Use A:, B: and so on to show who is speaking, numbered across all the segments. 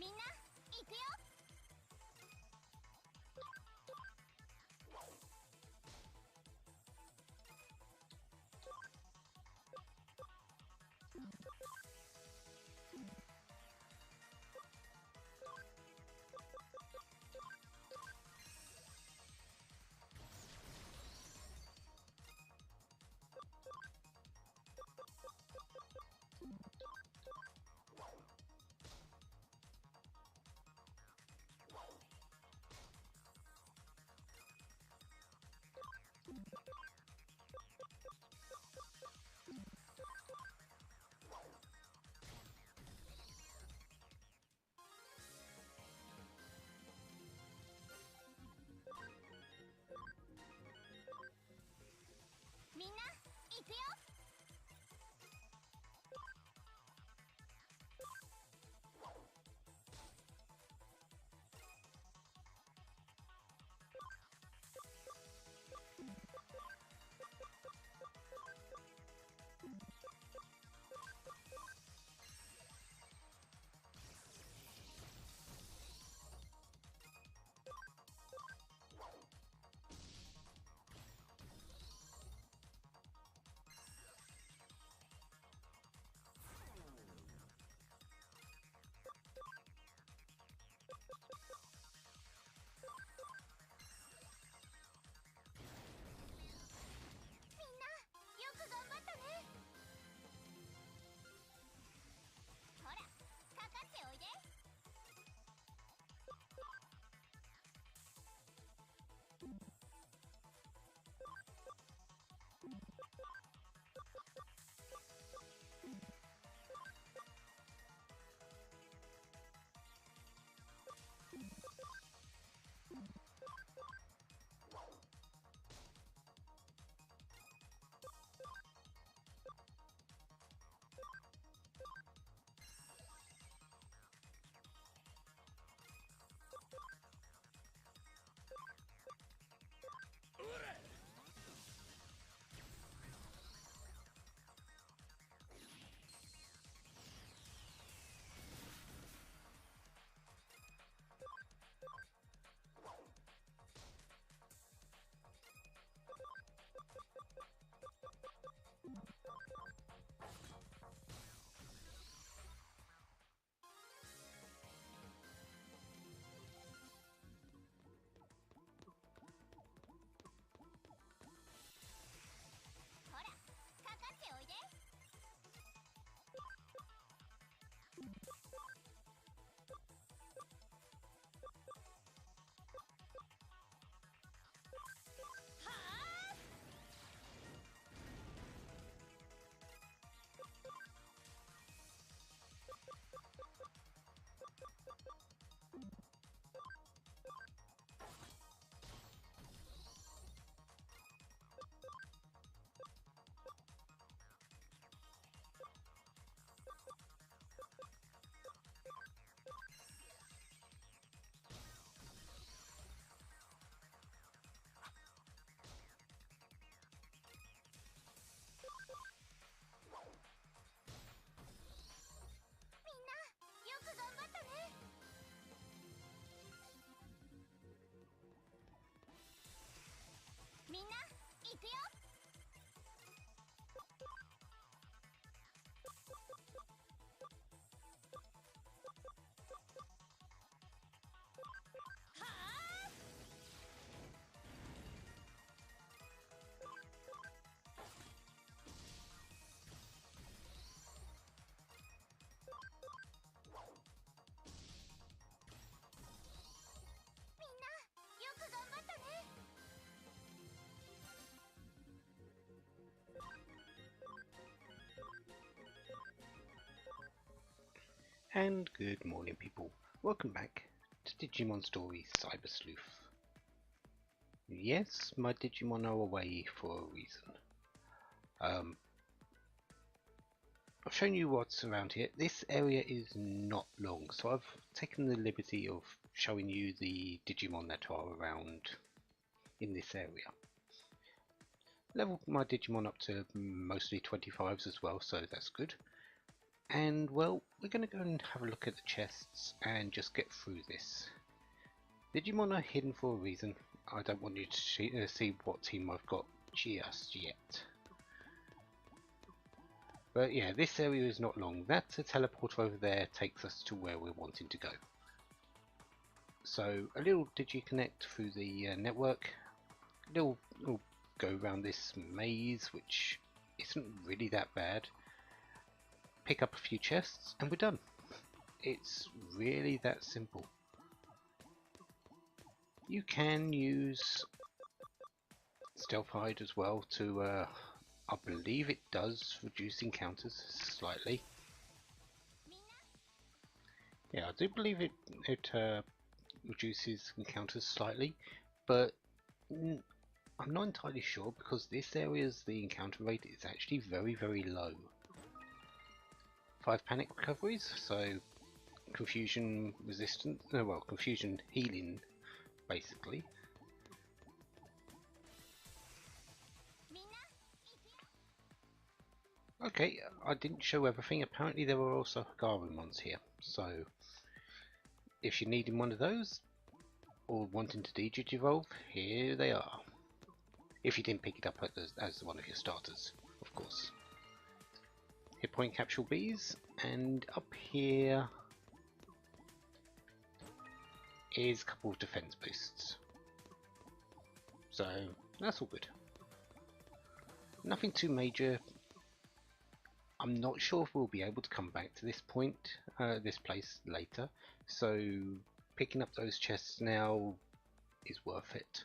A: みんな行くよ。みんな行くよ。よく頑張ったね。ほら、かかっておいで。ほら、かかっておいで。はあ。みんなよく頑張ったね。みんな行くよ。はあ。みんなよく頑張ったね。
B: And good morning, people. Welcome back to Digimon Story Cyber Sleuth. Yes, my Digimon are away for a reason. I've shown you what's around here. This area is not long, so I've taken the liberty of showing you the Digimon that are around in this area. Leveled my Digimon up to mostly 25s as well, so that's good. And well, we're going to go and have a look at the chests and just get through this. Digimon are hidden for a reason. I don't want you to see what team I've got just yet. But yeah, this area is not long. That's a teleporter over there, takes us to where we're wanting to go. So a little Digi-Connect through the network. We'll go around this maze, which isn't really that bad. Pick up a few chests and we're done. It's really that simple. You can use Stealth Hide as well to, I believe it does reduce encounters slightly. Yeah, I do believe it reduces encounters slightly, but I'm not entirely sure because this area's the encounter rate is actually very low. 5 panic recoveries, so confusion resistant, well, confusion healing basically. Okay, I didn't show everything. Apparently there were also Garurumons here, so if you're needing one of those or wanting to Digivolve, here they are. If you didn't pick it up as one of your starters, of course. Hit point capsule bees, and up here is a couple of defense boosts. So that's all good. Nothing too major. I'm not sure if we'll be able to come back to this point, this place later. So picking up those chests now is worth it.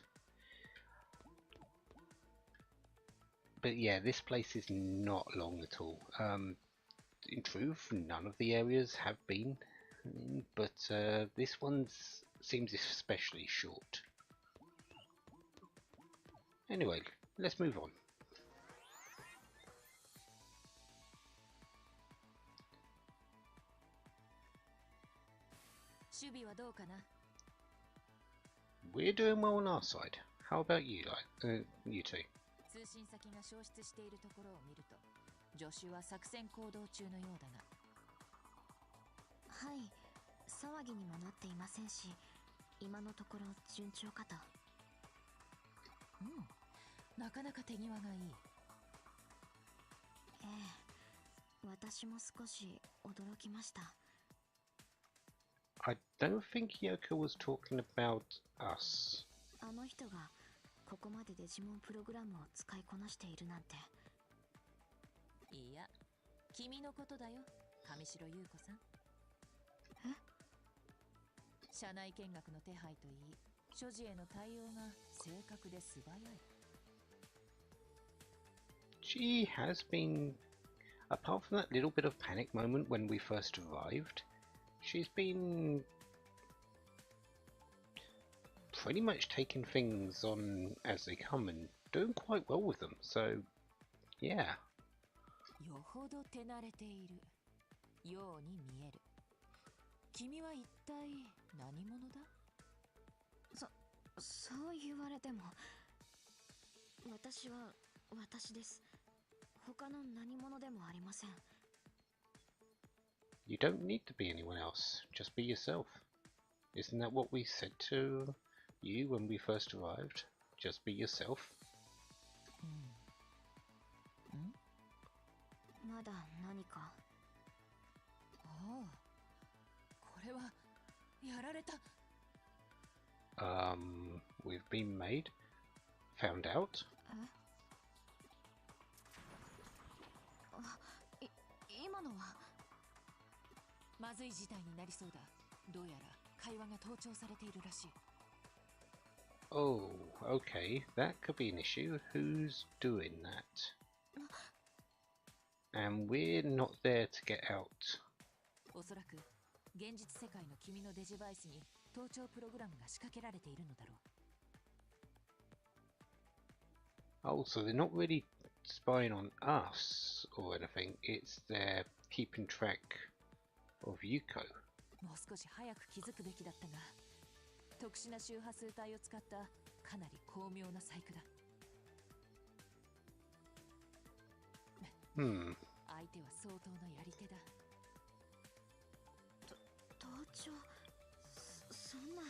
B: But yeah, this place is not long at all. In truth, none of the areas have been, but this one seems especially short. Anyway, let's move on. We're doing well on our side. How about you, you two?
C: 通信先が消失しているところを見ると、助手は作戦行動中のようだが。
D: はい、騒ぎにもなっていませんし、今のところ順調かと。
C: うん、なかなか手際がいい。
D: ええ、私も少し驚きました。
B: I don't think Yoko was talking about us.
D: あの人がここまでデジモンプログラムを使いこなしているなんて。
C: いや、君のことだよ、上白優子さん。
D: え？
C: 社内見学の手配といい、所持への対応が正確で素早い。
B: She has been, apart from that little bit of panic moment when we first arrived, she's been pretty much taking things on as they come and doing quite well with them, so yeah.
C: よほど手慣れているように見える。君は一体何者だ？
D: そう言われても、私は私です。他の何者でもありません。
B: You don't need to be anyone else, just be yourself. Isn't that what we said to you when we first arrived? Just be yourself.
D: まだ何か。
C: おう、これはやられた。
B: We've been made, found out.
D: 今のは
C: まずい事態になりそうだ。どうやら会話が盗聴されているらしい。
B: Oh, okay, that could be an issue. Who's doing that? And we're not there to get out.
C: おそらく現実世界の君のデジバイスに盗聴プログラムが仕掛けられているのだろう。
B: Oh, so they're not really spying on us or anything. It's they're keeping track of Yuko.
C: もう少し早く気づくべきだったが、特殊な周波数帯を使ったかなり巧妙な細工だ。相手は相当のやり手だ。
D: 所そんな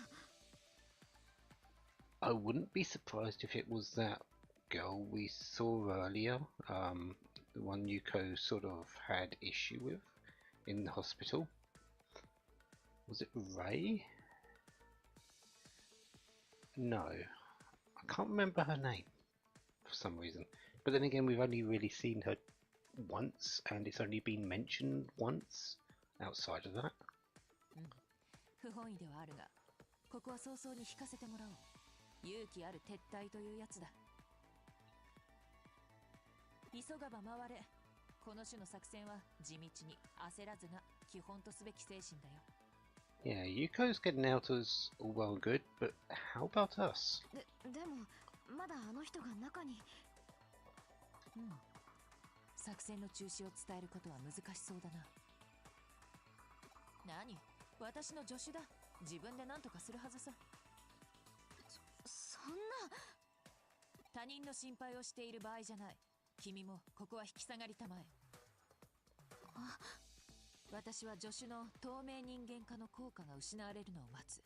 B: I wouldn't be surprised if it was that girl we saw earlier, the one Yuko sort of had issue with in the hospital. Was it Ray? No, I can't remember her name for some reason. But then again, we've only really seen her once, and it's only been mentioned once outside of that.
C: 不本意ではあるが、ここは早々に引かせてもらおう。勇気ある撤退というやつだ。急がば回れ。この種の作戦は地道に焦らずが基本とすべき精神だよ。
B: Yeah, Yuko's getting out is all well and good, but how about us?
D: でもまだあの人が中に。
C: 作戦の中止を伝えることは難しそうだな。何？私の助手だ。自分で何とかするはずさ。
D: そんな。
C: 他人の心配をしている場合じゃない。君もここは引き下がりたまえ。私は助手の透明人間化の効果が失われるのを待つ。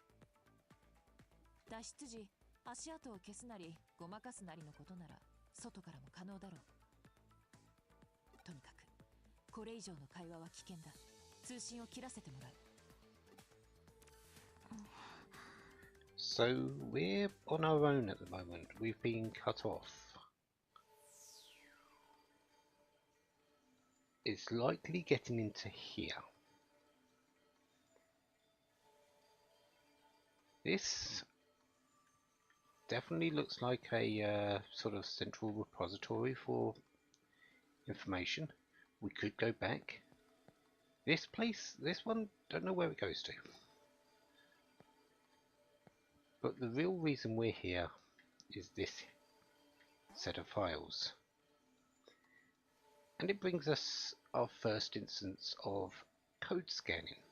C: 脱出時、足跡を消すなりごまかすなりのことなら外からも可能だろう。とにかくこれ以上の会話は危険だ。通信を切らせてもらう。
B: So we're on our own at the moment. We've been cut off. It's likely getting into here. This definitely looks like a sort of central repository for information. We could go back. This place, this one, don't know where it goes to. But the real reason we're here is this set of files. And it brings us our first instance of code scanning.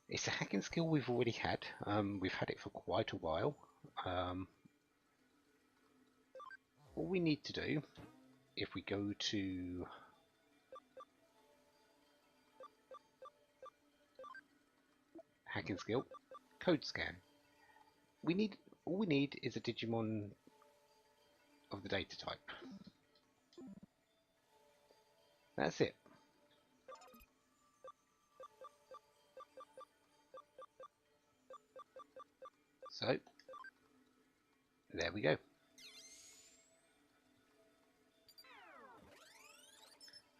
B: It's a hacking skill we've already had. We've had it for quite a while. All we need to do, if we go to hacking skill, code scan, all we need is a Digimon of the data type. That's it. So there we go.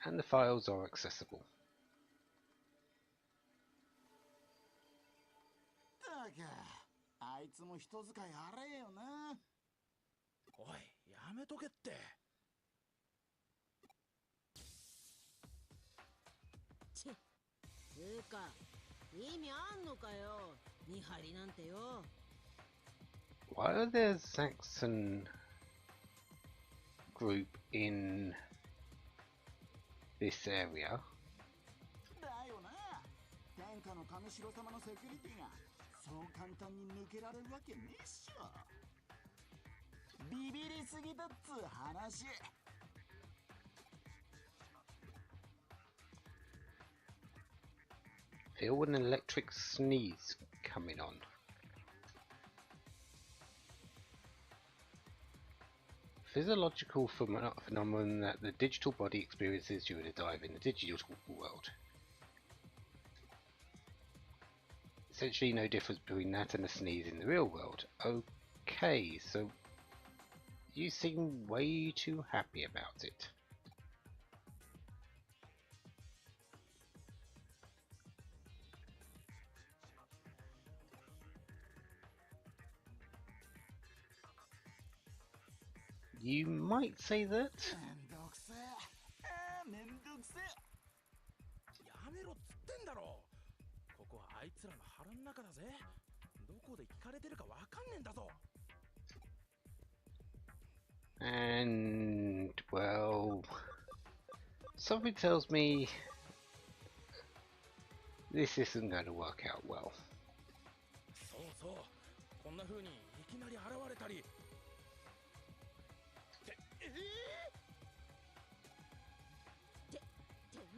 B: And the files are accessible.
E: あいつも人使い荒えよな。おい、やめとけって。
F: つうか、意味あんのかよ、見張りなんてよ。
B: Why are there Saxon group in this area?
E: だよな。天下の神城様のセキュリティがそう簡単に抜けられるわけねえっしょ。ビビりすぎだっつう話。
B: Feel an electric sneeze coming on. Physiological phenomenon that the digital body experiences during a dive in the digital world. Essentially no difference between that and a sneeze in the real world. Okay, so you seem way too happy about it. You might say that.
E: めんどくせえ。やめろっつってんだろ。ここはあいつらの腹の中だぜ。どこで聞かれてるかわかんねえんだぞ。
B: And well, something tells me this isn't going to work out well.
E: そうそう。こんな風にいきなり現れたり。て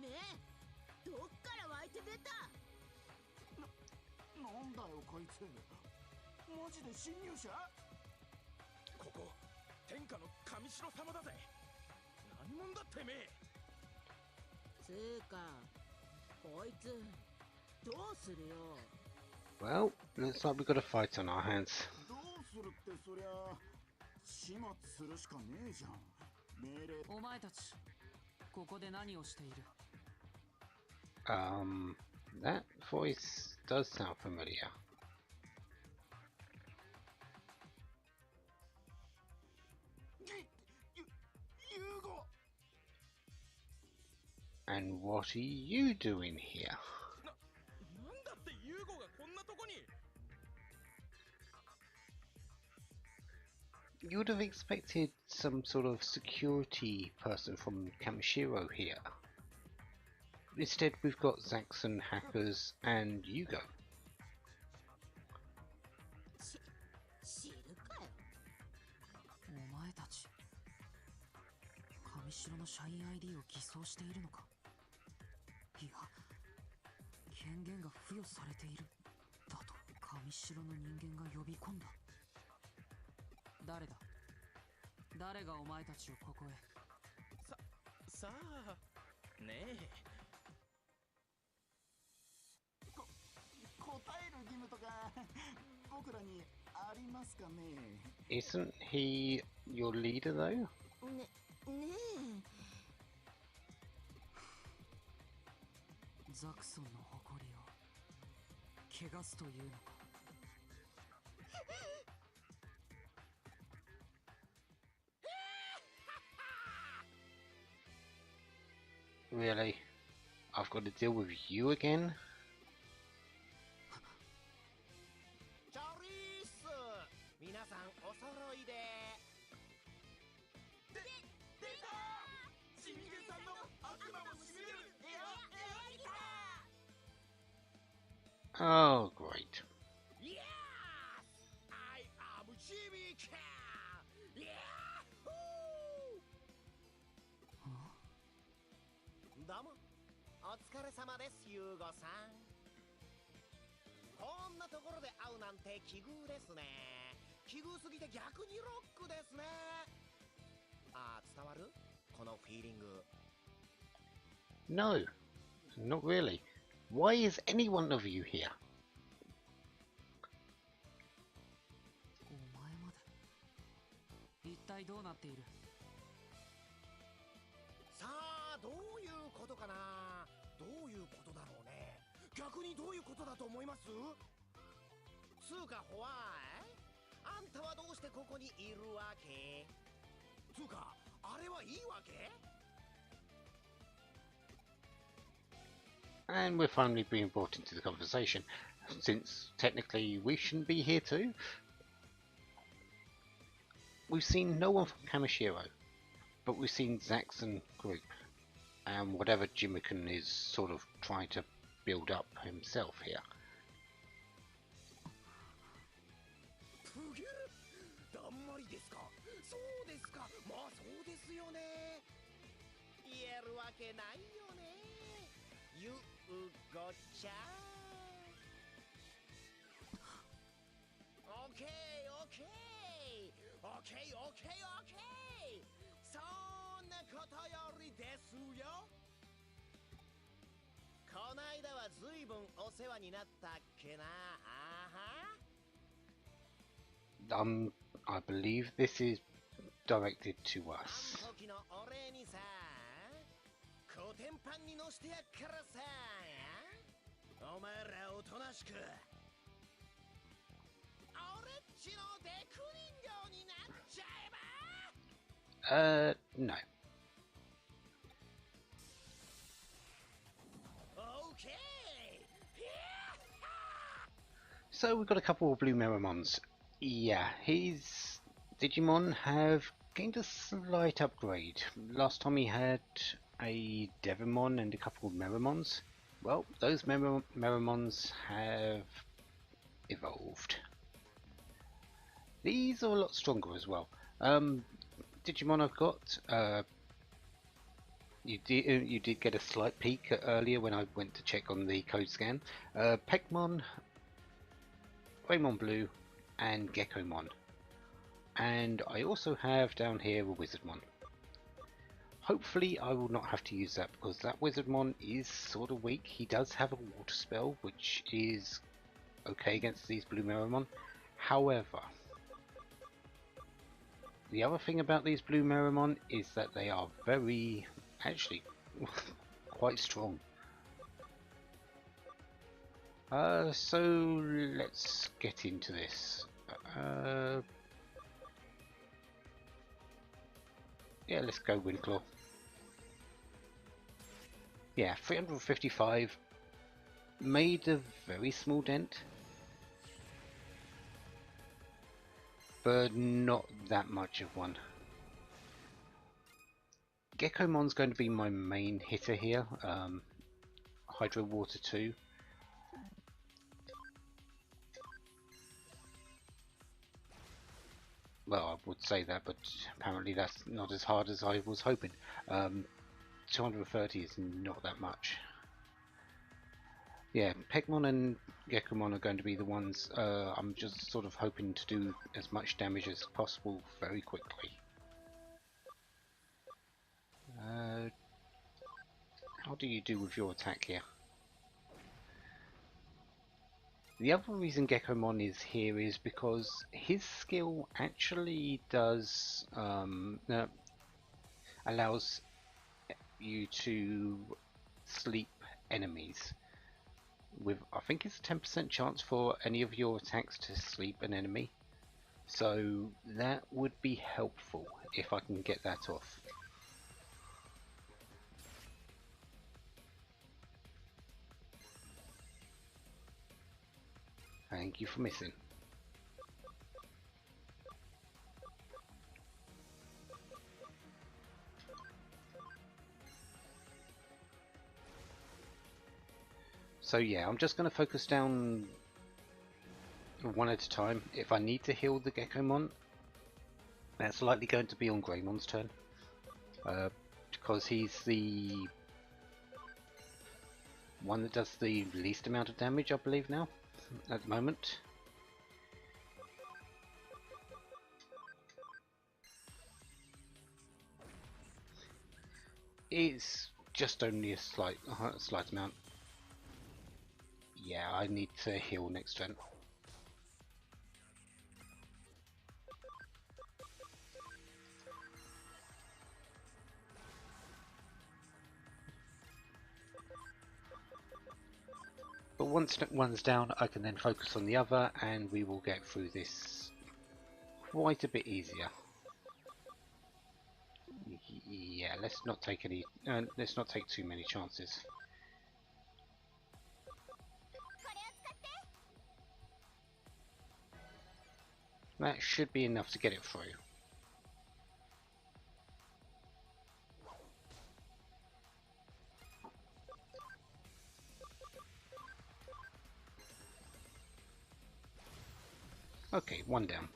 E: めえ、どっから湧い
F: いて出た。
E: なんだよこいつ、マジで侵入者？
G: ここ天下の神城様だぜ。何者だてめえ。
F: つうかこいつどうするよ。
B: Well, looks like we've got a fight on our hands.
E: どうするってそりゃ始末するしかねえじゃん。命令。
H: お前たちここで何をしている？
B: That voice does sound familiar.
E: Yugo!
B: And what are you doing here?
G: なんだってユーゴがこんなとこに。
B: You would have expected some sort of security person from Kamashiro here. Instead, we've got Zaxxon, Hackers, and Yugo.
F: 知るかよ。
H: お前たち神城の社員 ID を偽装しているのか？いや、権限が付与されているだと神城の人間が呼び込んだ。誰だ？誰がお前たちをここへ？
G: さあねえ。
E: 答える義務とか僕らにありますかね？
B: Isn't he your leader, though?
F: ねえ。
H: ザクソンの誇りを汚すというのか？
B: Really? I've got to deal with you again?
I: チョリース、皆さんお揃いで。
G: 出た。しみげさんの悪魔もしみるエアギター。
B: Oh, great.
I: Yes! I am Jimmy Can! Yahoo! どうも、お疲れ様です、ユーゴさん。こんなところで会うなんて奇遇ですね。奇遇すぎて逆にロックですね。あー、伝わる？このフィーリング。
B: No, not really. Why is any one of you here?
H: お前まで一体どうなっている？
I: さあ、どういうことかな。どういうことだろうね。逆にどういうことだと思います？つうかホワイ、あんたはどうしてここにいるわけ？つうかあれはいいわけ？
B: And we're finally being brought into the conversation, since technically we shouldn't be here too. We've seen no one from Kamashiro, but we've seen Zaxxon Group, and whatever Jimikin is sort of trying to build up himself here.
I: プギュル、だんまりですか？そうですか。まあそうですよね。言えるわけないよね。ゆうごちゃん。オッケーオッケーオッケーオッケーオッケー。そんなことよりですよ。こないだはずいぶんお世話になったっけな。あは。
B: I believe this is directed to us.
I: あん時のお礼にさ、コテンパンに乗してやっからさ。お前らおとなしく。俺っちのデク人形になっちゃえば。
B: No.
I: Okay.
B: So we've got a couple of blue Meramons. Yeah, his Digimon have gained a slight upgrade. Last time he had a Devimon and a couple of Meramons. Well, those Meramons have evolved. These are a lot stronger as well. Digimon I've got, you did get a slight peek earlier when I went to check on the code scan. Pegmon, Greymon Blue, and Geckomon. And I also have down here a Wizardmon. Hopefully I will not have to use that because that Wizardmon is sort of weak. He does have a water spell which is okay against these Blue Meramon. However, the other thing about these Blue Meramon is that they are very, actually, quite strong. So let's get into this. Yeah, let's go Windclaw. Yeah, 355. Made a very small dent, but not that much of one. Geckomon's going to be my main hitter here. Hydro Water 2. Well, I would say that, but apparently that's not as hard as I was hoping. 230 is not that much. Yeah, Pegmon and Geckomon are going to be the ones I'm just sort of hoping to do as much damage as possible very quickly. How do you do with your attack here? The other reason Geckomon is here is because his skill actually does allows you to sleep enemies with, I think it's a 10% chance for any of your attacks to sleep an enemy, so that would be helpful if I can get that off. Thank you for missing. So yeah, I'm just going to focus down one at a time. If I need to heal the Geckomon, that's likely going to be on Greymon's turn, because he's the one that does the least amount of damage, I believe, now, at the moment. It's just only a slight amount. Yeah, I need to heal next turn. But once one's down, I can then focus on the other, and we will get through this quite a bit easier. Yeah, let's not take too many chances. That should be enough to get it through. Okay, one down.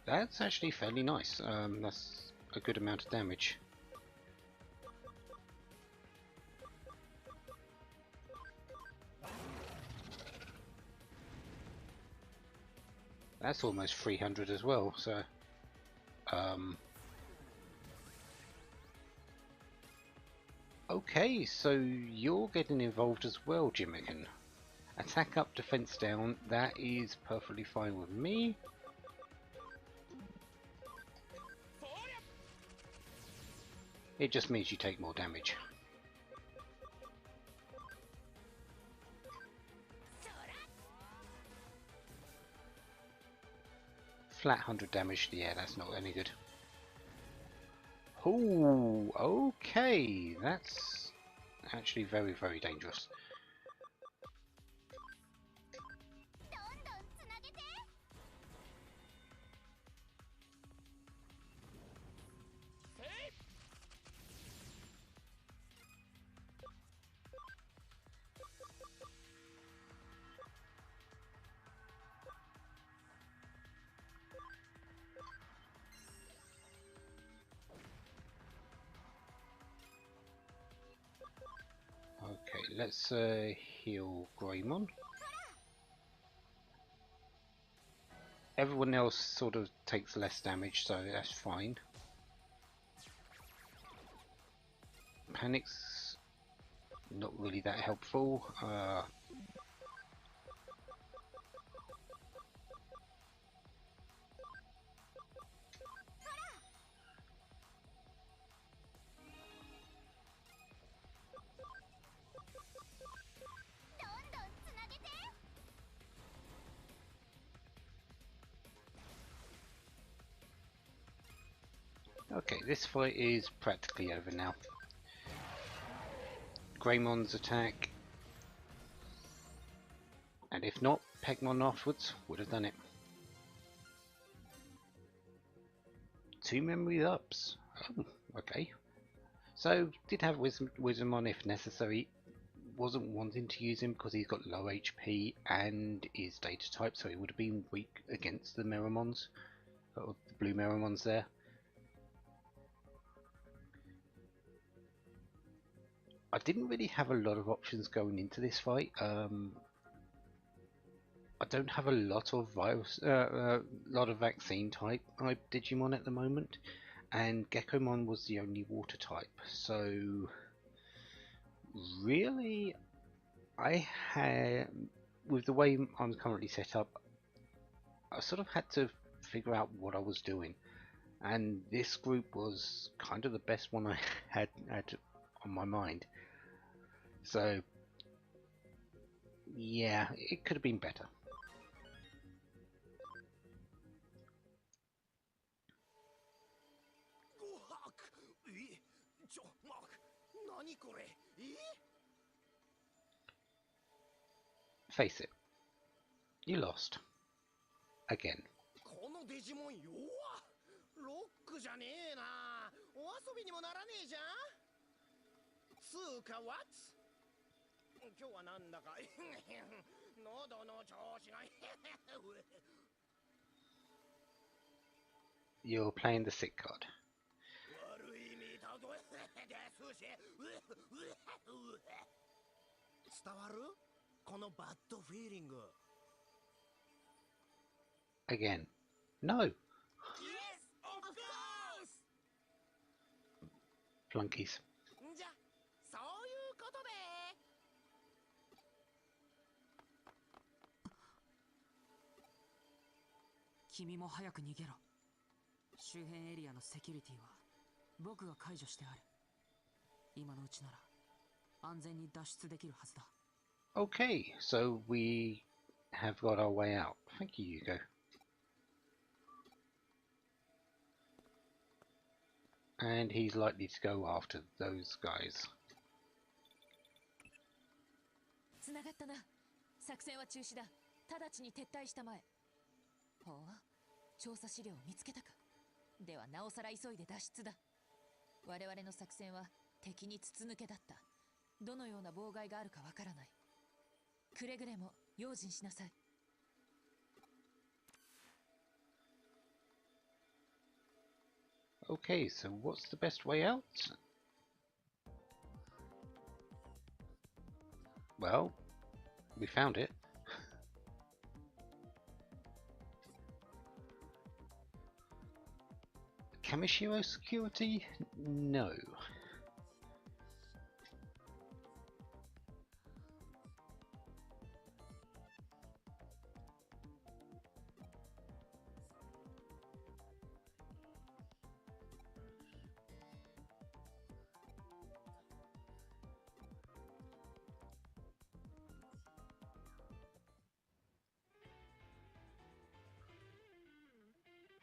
B: That's actually fairly nice. That's a good amount of damage. That's almost 300 as well, so okay, so you're getting involved as well, Jimmican. Attack up, defense down, that is perfectly fine with me. It just means you take more damage. Flat 100 damage, yeah, that's not any good. Oh, okay, that's actually very, very dangerous. let's heal Greymon. Everyone else sort of takes less damage, so that's fine. Panic's not really that helpful. Okay, this fight is practically over now. Greymon's attack, and if not, Pegmon afterwards would have done it. 2 memory ups. Oh, okay. So did have wisdom on if necessary. Wasn't wanting to use him because he's got low HP and is data type, so he would have been weak against the Meramons, or the blue Meramons there. I didn't really have a lot of options going into this fight. I don't have a lot of vaccine type Digimon at the moment, and Gekomon was the only water type. So really, I had, with the way I'm currently set up, I sort of had to figure out what I was doing, and this group was kind of the best one I had on my mind. So yeah, it could have been better. Face it, you lost. Again.
I: このデジモン弱っ。ロックじゃねえな。お遊びにもならねえじゃん。つうか what？ 今日はなんだか喉の調子が
B: You're playing the sick card.
I: 悪い意味だぞですし伝わるこのバッドフィーリング
B: Again. No!
I: Yes, of course!
B: Flunkies.
I: じゃ、そういうことで
H: 君も早く逃げろ。周辺エリアのセキュリティは僕が解除してある。今のうちなら安全に脱出できるはずだ。
B: Okay, so we have got our way out. Thank you, Yugo. And he's likely to go after those guys.
C: 繋がったな。作戦は中止だ。直ちに撤退したまえ。ほう、調査資料を見つけたか。ではなおさら急いで脱出だ。我々の作戦は敵に筒抜けだった。どのような妨害があるかわからない。くれぐれも用心しなさい。
B: Okay, so what's the best way out? Well, we found it. Kamashiro security? No.
C: 「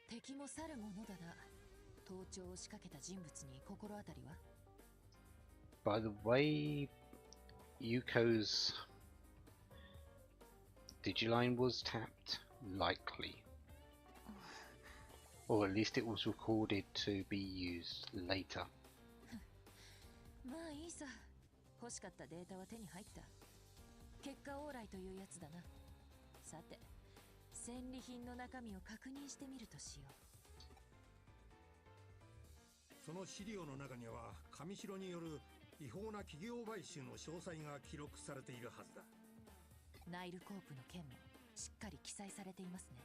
C: 敵も去るものだな。盗聴を仕掛けた人物に心当たりは？
B: By the way, Yuko's Digiline was tapped, likely. Or at least it was recorded to be used later.
C: まあいいさ。欲しかったデータは手に入った。結果オーライというやつだな。さて、戦利品の中身を確認してみるとしよう。
J: その資料の中には上白による違法な企業買収の詳細が記録されているはずだ。
C: ナイルコープの件もしっかり記載されていますね。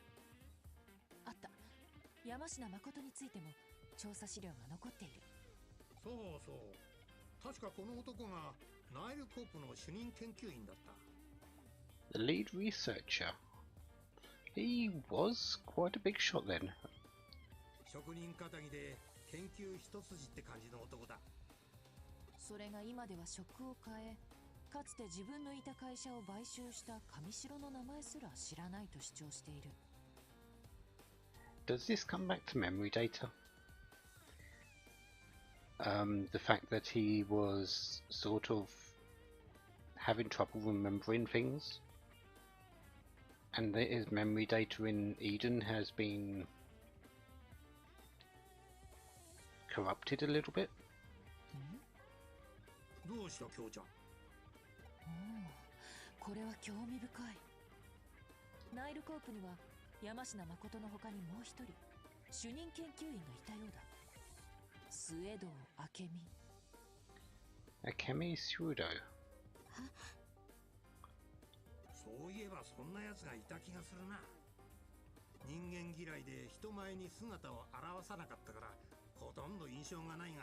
C: あった。山科誠についても調査資料が残っている。
J: そうそう。確かこの男がナイルコープの主任研究員だった。
B: The lead researcher. He was quite a big shot then.
J: 職人かたぎで研究一筋って感じの男だ。
C: それが今では職を変え、かつて自分のいた会社を買収した上白の名前すら知らないと主張している。
B: Does this come back to memory data? The fact that he was sort of having trouble remembering things, and that his memory data in Eden has been corrupted a little bit.
J: どうした京ちゃん。
C: これは興味深い。ナイルコープには山科誠の他にもう一人主任研究員がいたようだ。スエドウ明美。
B: Akemi Sudo.
J: そういえばそんな奴がいた気がするな。人間嫌いで人前に姿を現さなかったからほとんど印象がないが。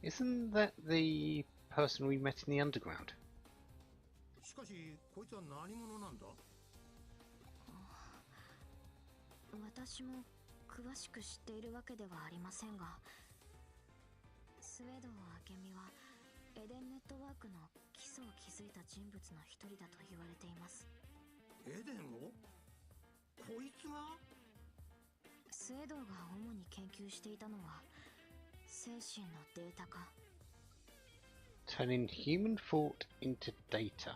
B: Isn't that the person we met in the underground?
J: しかしこいつは何者なんだ。
D: 私も詳しく知っているわけではありませんが、スウェード明美はエデンネットワークの基礎を築いた人物の一人だと言われています。
J: エデンを？こいつが？
D: スウェードが主に研究していたのは精神のデータ化。
B: Turning human thought into data.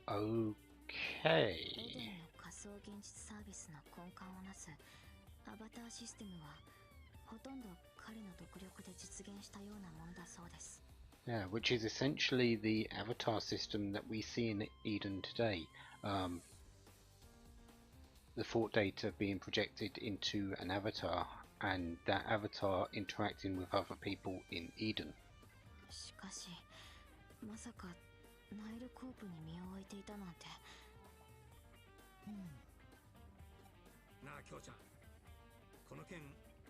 B: Okay.
D: エデンの仮想現実サービスの根幹をなすアバターシステムはほとんど彼の独力で実現したようなものだそうです。
B: Yeah, which is essentially the avatar system that we see in Eden today. The thought data being projected into an avatar, and that avatar interacting with other people in Eden.
D: しかし、まさかナイルコープに身を置いていたなんて。
J: なあ京ちゃん、この件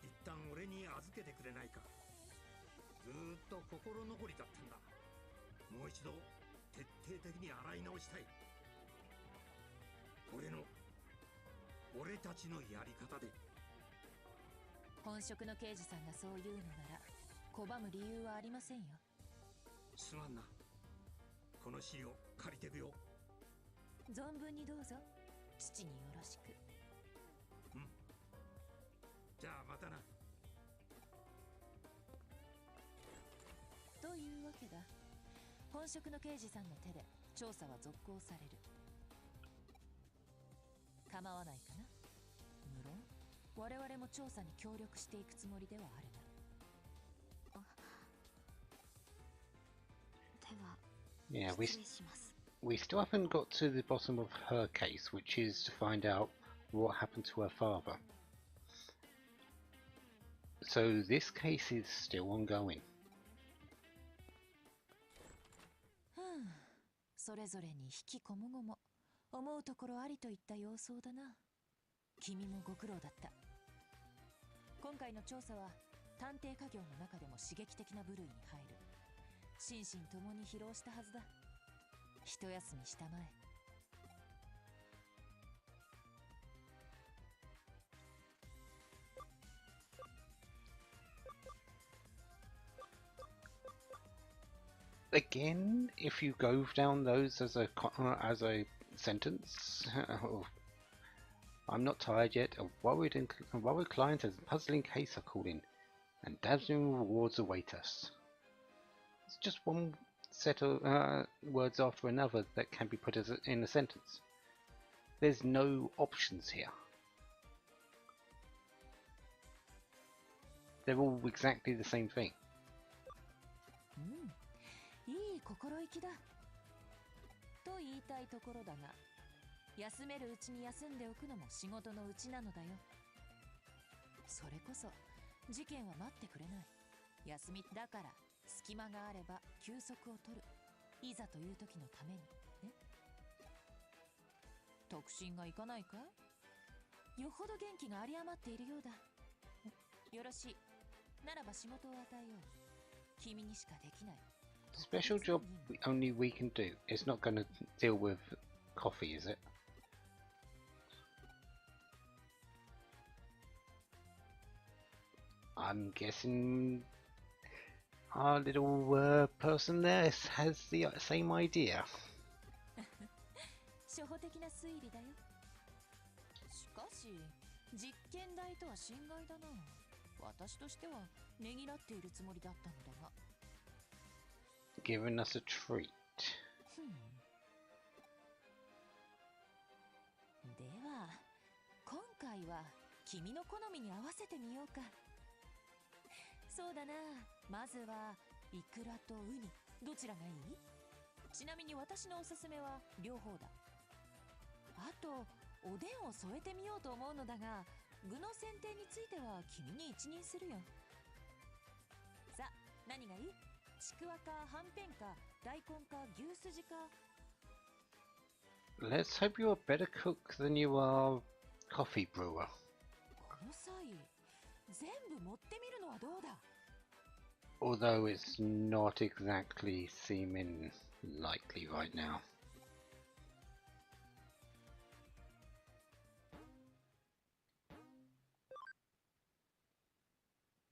J: 一旦俺に預けてくれないか。ずーっと心残りだったんだ。もう一度徹底的に洗い直したい。俺たちのやり方で。
C: 本職の刑事さんがそう言うのなら拒む理由はありませんよ。
J: すまんな。この資料借りてくよ。
C: 存分にどうぞ。父によろしく。
J: うん。じゃあまたな。
C: というわけだ。本職の刑事さんの手で調査は続行される。構わないかな。無論我々も調査に協力していくつもりではあるが。
D: では、
B: Yeah,
D: 失礼します。
B: we still haven't got to the bottom of her case, which is to find out what happened to her father. So this case is still ongoing.
C: それぞれに引きこもごも思うところありといった様相だな。君もご苦労だった。今回の調査は探偵家業の中でも刺激的な部類に入る。心身ともに疲労したはずだ。一休みしたまえ。
B: Again, if you go down those as a sentence, I'm not tired yet. A worried client has a puzzling case are called in, and dazzling rewards await us. It's just one set of words after another that can be put in a sentence. There's no options here. They're all exactly the same thing.
C: いい心意気だと言いたいところだが、休めるうちに休んでおくのも仕事のうちなのだよ。それこそ事件は待ってくれない。休みだから隙間があれば休息を取る、いざという時のためにね。特進がいかないかい？よほど元気が有り余っているようだ。よろしいならば仕事を与えよう。君にしかできない
B: Special job only we can do. It's not going to deal with coffee, is it? I'm guessing our little person there has the same idea.
C: 初歩的な推理だよ。しかし実験台とは心外だな。私としてはねぎらっているつもりだったのだが。
B: Giving us a treat.
C: では今回は君の好みに合わせてみようか。そうだな、まずはイクラとウニ、どちらがいい？ちなみに私のおすすめは両方だ。あとおでんを添えてみようと思うのだが、具の選定については君に一任するよ。さあ何がいい？ちくわかはんぺんか大根か牛すじか。
B: Let's hope you're a better cook than you are coffee brewer.
C: この際全部持ってみるのはどうだ？
B: Although it's not exactly seeming likely right now.